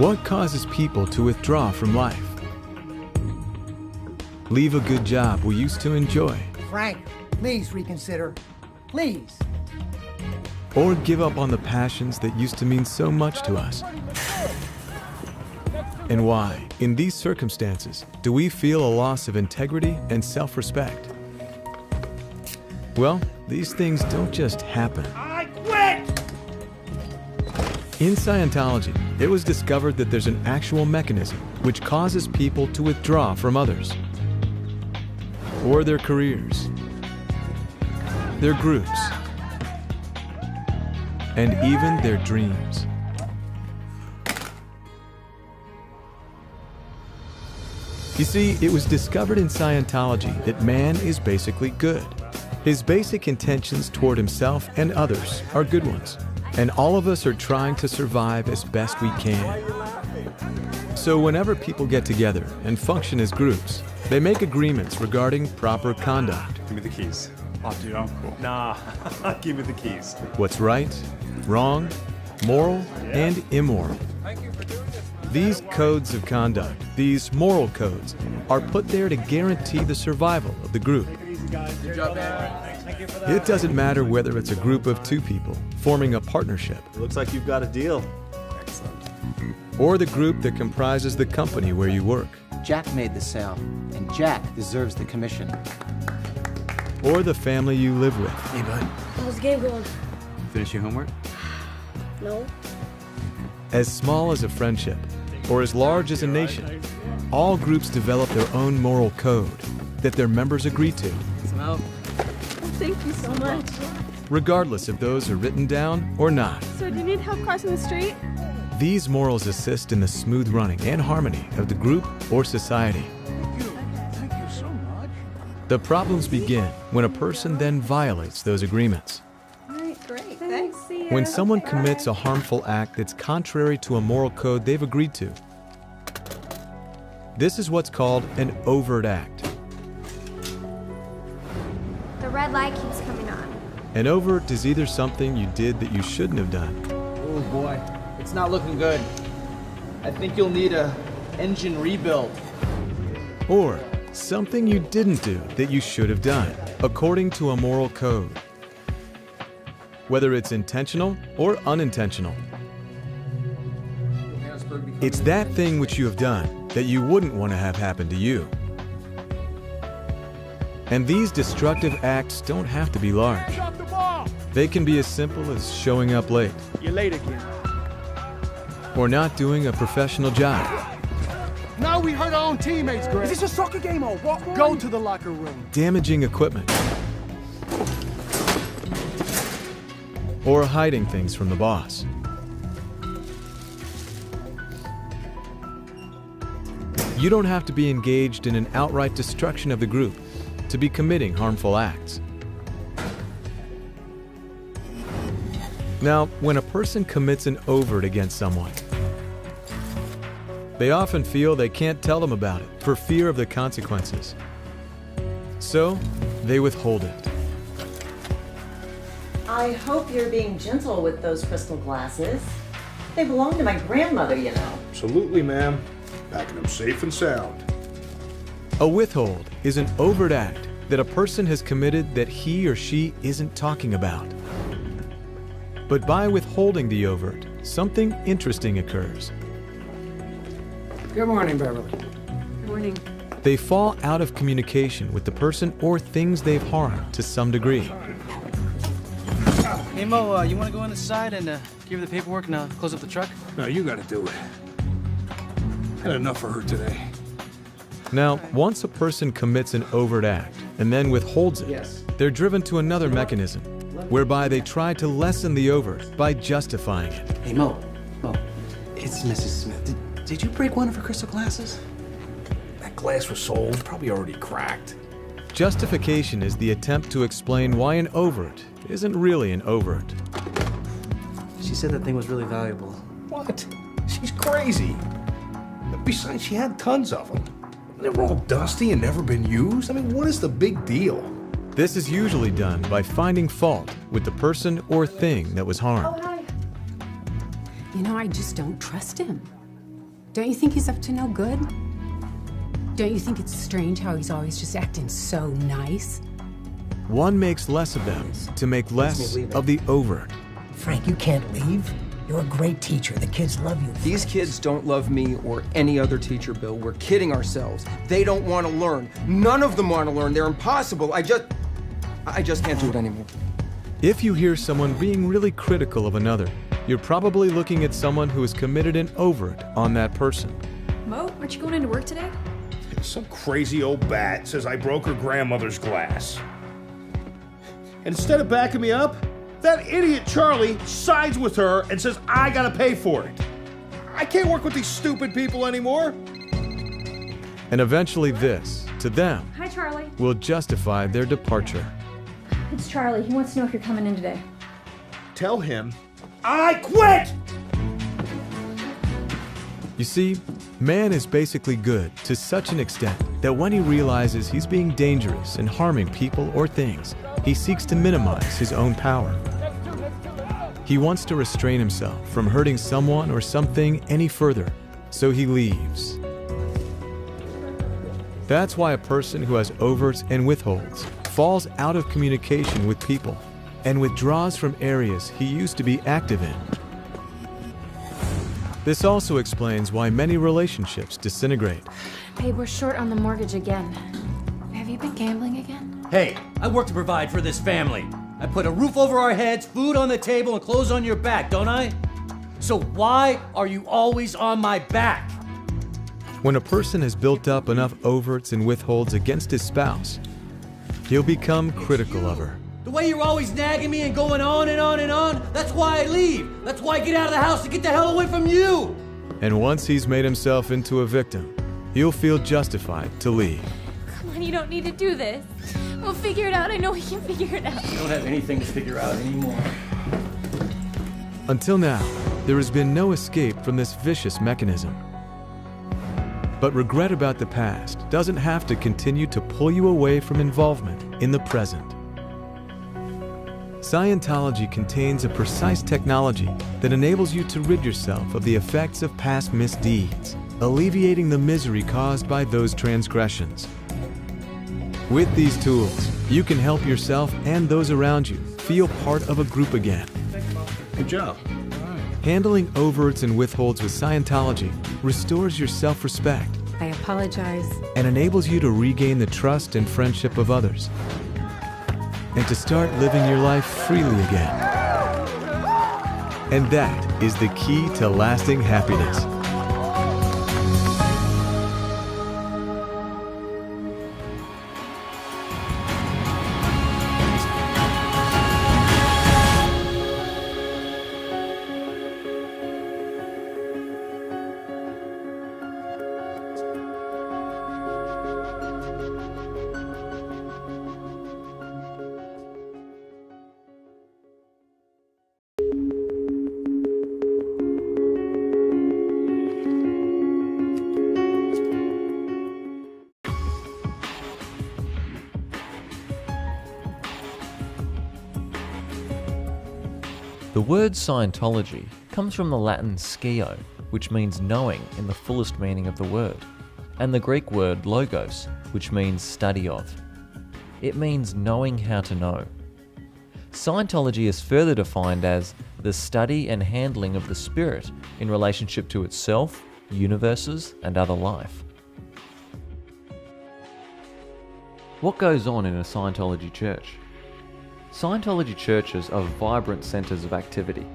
What causes people to withdraw from life? Leave a good job we used to enjoy. Frank, please reconsider. Please. Or give up on the passions that used to mean so much to us. And why, in these circumstances, do we feel a loss of integrity and self-respect? Well, these things don't just happen. I quit! In Scientology, it was discovered that there's an actual mechanism which causes people to withdraw from others, or their careers, their groups, and even their dreams. You see, it was discovered in Scientology that man is basically good. His basic intentions toward himself and others are good ones, and all of us are trying to survive as best we can. So whenever people get together and function as groups, they make agreements regarding proper conduct. Give me the keys. Oh, dude, I'm cool. Nah, give me the keys. What's right, wrong, moral, and immoral. These codes of conduct, these moral codes, are put there to guarantee the survival of the group. It doesn't matter whether it's a group of two people forming a partnership. It looks like you've got a deal. Excellent. Or the group that comprises the company where you work. Jack made the sale, and Jack deserves the commission. Or the family you live with. Hey, bud. How's the game going? Finish your homework? No. As small as a friendship, or as large as a nation, all groups develop their own moral code that their members agree to. Some help? Thank you so much. Regardless if those are written down or not. So do you need help crossing the street? These morals assist in the smooth running and harmony of the group or society. Thank you so much. The problems begin when a person then violates those agreements. All right, great. Thanks. See ya. When someone commits a harmful act that's contrary to a moral code they've agreed to. This is what's called an overt act. The red light keeps coming on. An overt is either something you did that you shouldn't have done, Oh boy, it's not looking good. I think you'll need a engine rebuild. or something you didn't do that you should have done, according to a moral code. Whether it's intentional or unintentional. It's that thing which you have done that you wouldn't want to have happen to you. And these destructive acts don't have to be large. They can be as simple as showing up late. You're late again. Or not doing a professional job. Now we hurt our own teammates, Greg. Is this a soccer game or what? Go to the locker room. Damaging equipment. Or hiding things from the boss. You don't have to be engaged in an outright destruction of the group to be committing harmful acts. Now, when a person commits an overt against someone, they often feel they can't tell them about it for fear of the consequences. So, they withhold it. I hope you're being gentle with those crystal glasses. They belong to my grandmother, you know. Absolutely, ma'am. Packing them safe and sound. A withhold is an overt act that a person has committed that he or she isn't talking about. But by withholding the overt, something interesting occurs. Good morning, Beverly. Good morning. They fall out of communication with the person or things they've harmed to some degree. Hey, Mo, you want to go inside and give her the paperwork and close up the truck? No, you gotta do it. Had enough for her today. Now, once a person commits an overt act and then withholds it, they're driven to another mechanism, whereby they try to lessen the overt by justifying it. Hey, Mo, it's Mrs. Smith. Did you break one of her crystal glasses? That glass was sold, probably already cracked. Justification is the attempt to explain why an overt isn't really an overt. She said that thing was really valuable. What? She's crazy. Besides, she had tons of them. They were all dusty and never been used. I mean, what is the big deal? This is usually done by finding fault with the person or thing that was harmed. Oh, hi. You know, I just don't trust him. Don't you think he's up to no good? Don't you think it's strange how he's always just acting so nice? One makes less of them to make less of the overt. Frank, you can't leave. You're a great teacher. The kids love you. These kids don't love me or any other teacher, Bill. We're kidding ourselves. They don't want to learn. None of them want to learn. They're impossible. I just can't do it anymore. If you hear someone being really critical of another, you're probably looking at someone who has committed an overt on that person. Mo, aren't you going into work today? Some crazy old bat says I broke her grandmother's glass. And instead of backing me up, that idiot Charlie sides with her and says I gotta pay for it. I can't work with these stupid people anymore. And eventually this, to them, Hi, Charlie. will justify their departure. It's Charlie. He wants to know if you're coming in today. Tell him I quit! You see, man is basically good to such an extent that when he realizes he's being dangerous and harming people or things, he seeks to minimize his own power. He wants to restrain himself from hurting someone or something any further, so he leaves. That's why a person who has overts and withholds falls out of communication with people and withdraws from areas he used to be active in. This also explains why many relationships disintegrate. Babe, we're short on the mortgage again. Have you been gambling again? Hey, I work to provide for this family. I put a roof over our heads, food on the table, and clothes on your back, don't I? So why are you always on my back? When a person has built up enough overts and withholds against his spouse, he'll become critical of her. The way you're always nagging me and going on and on and on, that's why I leave. That's why I get out of the house to get the hell away from you. And once he's made himself into a victim, he'll feel justified to leave. Come on, you don't need to do this. We'll figure it out. I know we can figure it out. You don't have anything to figure out anymore. Until now, there has been no escape from this vicious mechanism. But regret about the past doesn't have to continue to pull you away from involvement in the present. Scientology contains a precise technology that enables you to rid yourself of the effects of past misdeeds, alleviating the misery caused by those transgressions. With these tools, you can help yourself and those around you feel part of a group again. Good job. Handling overts and withholds with Scientology restores your self-respect. I apologize. And enables you to regain the trust and friendship of others. And to start living your life freely again. And that is the key to lasting happiness. The word Scientology comes from the Latin skio, which means knowing in the fullest meaning of the word, and the Greek word logos, which means study of. It means knowing how to know. Scientology is further defined as the study and handling of the spirit in relationship to itself, universes, and other life. What goes on in a Scientology church? Scientology churches are vibrant centers of activity.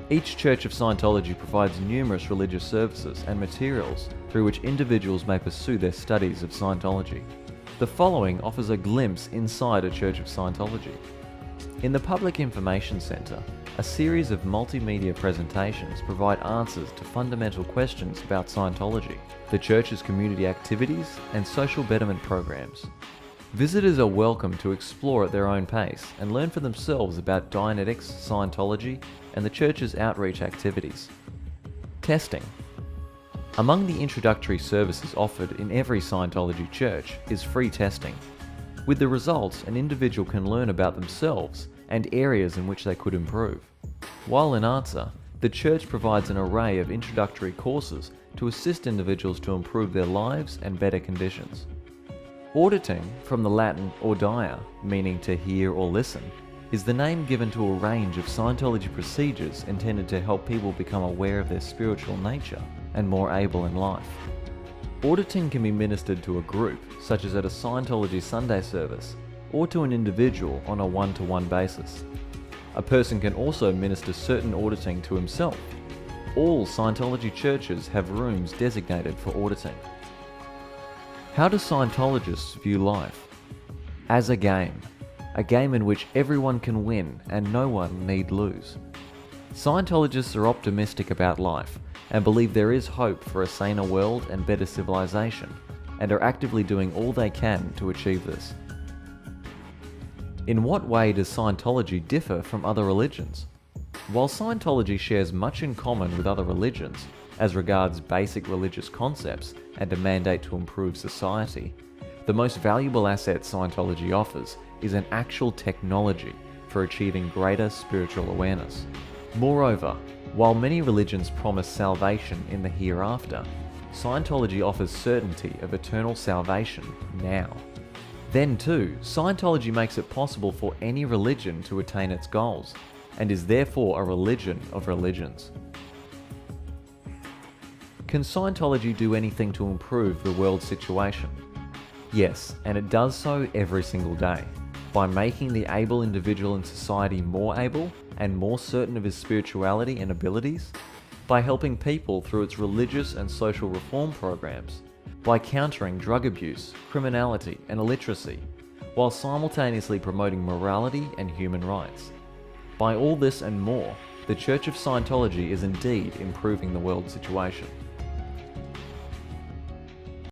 Each church of Scientology provides numerous religious services and materials through which individuals may pursue their studies of Scientology. The following offers a glimpse inside a Church of Scientology. In the Public Information Center, a series of multimedia presentations provide answers to fundamental questions about Scientology, the church's community activities, and social betterment programs. Visitors are welcome to explore at their own pace and learn for themselves about Dianetics, Scientology, and the church's outreach activities. Testing. Among the introductory services offered in every Scientology church is free testing. With the results, an individual can learn about themselves and areas in which they could improve. While in answer, the church provides an array of introductory courses to assist individuals to improve their lives and better conditions. Auditing, from the Latin audire, meaning to hear or listen, is the name given to a range of Scientology procedures intended to help people become aware of their spiritual nature and more able in life. Auditing can be ministered to a group, such as at a Scientology Sunday service, or to an individual on a one-to-one basis. A person can also minister certain auditing to himself. All Scientology churches have rooms designated for auditing. How do Scientologists view life? As a game in which everyone can win and no one need lose. Scientologists are optimistic about life and believe there is hope for a saner world and better civilization, and are actively doing all they can to achieve this. In what way does Scientology differ from other religions? While Scientology shares much in common with other religions, as regards basic religious concepts and a mandate to improve society, the most valuable asset Scientology offers is an actual technology for achieving greater spiritual awareness. Moreover, while many religions promise salvation in the hereafter, Scientology offers certainty of eternal salvation now. Then too, Scientology makes it possible for any religion to attain its goals, and is therefore a religion of religions. Can Scientology do anything to improve the world situation? Yes, and it does so every single day, by making the able individual in society more able and more certain of his spirituality and abilities, by helping people through its religious and social reform programs, by countering drug abuse, criminality, and illiteracy, while simultaneously promoting morality and human rights. By all this and more, the Church of Scientology is indeed improving the world situation.